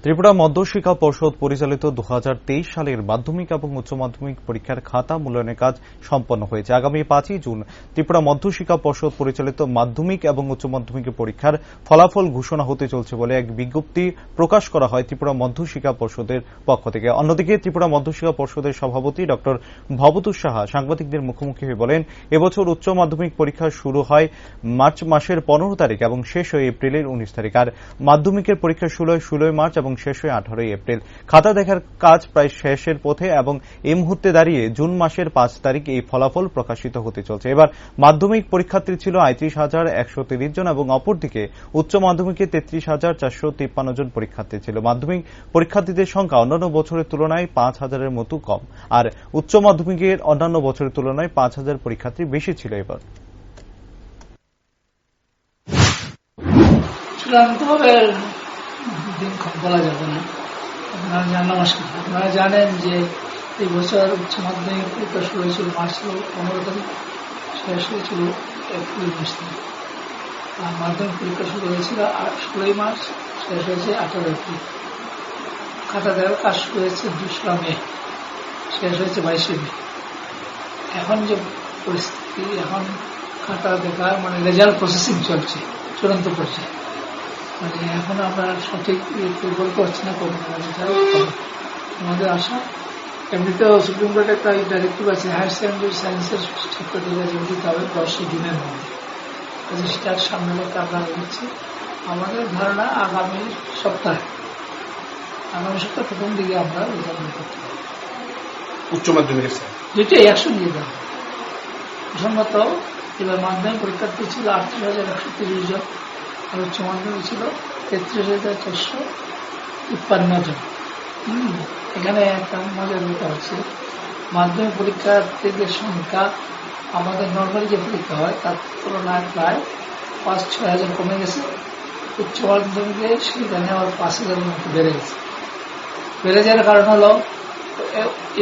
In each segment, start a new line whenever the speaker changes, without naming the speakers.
ত্রিপুরা মধ্যশিক্ষা পর্ষদ পরিচালিত 2023 সালের মাধ্যমিক এবং উচ্চ মাধ্যমিক পরীক্ষার খাতা মূল্যায়নের কাজ সম্পন্ন হয়েছে। আগামী 5 জুন ত্রিপুরা মধ্যশিক্ষা পর্ষদ পরিচালিত মাধ্যমিক এবং উচ্চ মাধ্যমিক পরীক্ষার ফলাফল ঘোষণা হতে চলছে বলে এক বিজ্ঞপ্তি প্রকাশ করা হয় ত্রিপুরা মধ্যশিক্ষা পর্ষদের পক্ষ থেকে। অন্যদিকে ত্রিপুরা মধ্যশিক্ষা পর্ষদের সভাপতি ড ভবতোষ সাহা সাংবাদিকদের মুখোমুখি হয়ে বলেন, এবছর উচ্চ মাধ্যমিক পরীক্ষা শুরু হয় মার্চ মাসের 15 তারিখ এবং শেষ হয় এপ্রিলের 19 তারিখ, আর মাধ্যমিকের পরীক্ষা শুরু হয় 16 মার্চ এবং শেষ হয় 18 এপ্রিল। খাতা দেখার কাজ প্রায় শেষের পথে এবং এই মুহূর্তে দাঁড়িয়ে জুন মাসের 5 তারিখ এই ফলাফল প্রকাশিত হতে চলছে। এবার মাধ্যমিক পরীক্ষার্থী ছিল ৩৮,১৩০ জন এবং অপরদিকে উচ্চ মাধ্যমিকে ৩৩,৪৫৩ জন পরীক্ষার্থী ছিল। মাধ্যমিক পরীক্ষার্থীদের সংখ্যা অন্যান্য বছরের তুলনায় 5,000-এর মতো কম, আর উচ্চ মাধ্যমিকের অন্যান্য বছরের তুলনায় 5,000 পরীক্ষার্থী বেশি ছিল। এবার
দিনক্ষণ বলা যাবে না। নমস্কার, আপনারা জানেন যে এই বছর উচ্চ মাধ্যমিক পরীক্ষা শুরু হয়েছিল মার্চ 15 তারিখ, শেষ হয়েছিল এপ্রিল 19 তারিখ। আর মাধ্যমিক পরীক্ষা শুরু হয়েছিল 16 মার্চ, শেষ হয়েছে 18 এপ্রিল। খাতা দেওয়ার কাজ শুরু হয়েছে 2 মে, শেষ হয়েছে 22 মে। এখন যে পরিস্থিতি, এখন খাতা দেখা রেজাল্ট প্রসেসিং চলছে চূড়ান্ত পর্যায়ে। এখন আমরা সঠিক বলতে পারছি না কবে আমাদের আশা। এমনিতেও সুপ্রিম কোর্টে একটা ডাইরেক্টিভ আছে, হায়ার সেকেন্ডারি সায়েন্সের ছাত্রদের রেজাল্ট দিতে হবে 10 জুনের মধ্যে। সেটার সামনে রেখে আমরা বলছি আমাদের ধারণা আগামী সপ্তাহ প্রথম দিকে আমরা রেজাল্ট করতে পারবো।
উচ্চ মাধ্যমিক
যেটাই একসঙ্গে দেওয়া প্রসঙ্গত এবার মাধ্যমিক পরীক্ষার্থী ছিল 38,130 জন, আর উচ্চ মাধ্যমিক ছিল 33,453 জন। এখানে একটা মজার ব্যাপার হচ্ছে, মাধ্যমিক পরীক্ষার্থীদের সংখ্যা আমাদের নর্মালি যে পরীক্ষা হয় তার তুলনায় প্রায় 5-6 হাজার কমে গেছে। উচ্চ মাধ্যমিকে সেটা নেওয়ার 5,000-এর মতো বেড়ে গেছে। বেড়ে যাওয়ার কারণ হলো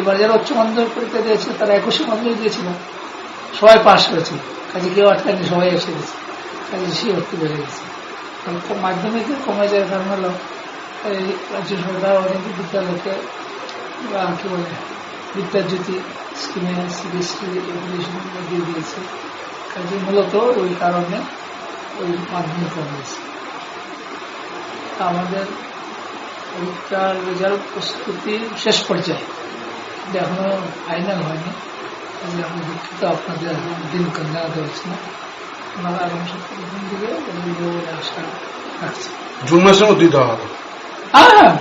এবার যারা উচ্চ মাধ্যমিক পরীক্ষা দিয়েছে তারা 21 মাধ্যমিক দিয়েছিল, সবাই পাশ করেছিল, কাজে কেউ আটকানি, সবাই এসে গেছে, কাজে সেই অর্থ বেড়ে গেছে। মাধ্যমিকে কমে যাওয়ার কারণ হলো এই রাজ্য সরকার অনেক বিদ্যালয়কে কি বলে বিদ্যাজ্যোতি স্কিমে সিবিএসসি এডুকেশন দিয়ে দিয়েছে, কাজে মূলত ওই কারণে ওই মাধ্যমিক কমেছে। আমাদের পরীক্ষার রেজাল্ট প্রস্তুতি শেষ পর্যায়ে, এখনো ফাইনাল হয়নি। আমি দুঃখিত, আপনাদের এখন দিনক্ষণ জানাতে পারছি না। ওনারা আগামী সপ্তাহ প্রথম দিকে বলে আশা রাখছি।
জুন মাসের মধ্যেই দেওয়া হবে।
হ্যাঁ।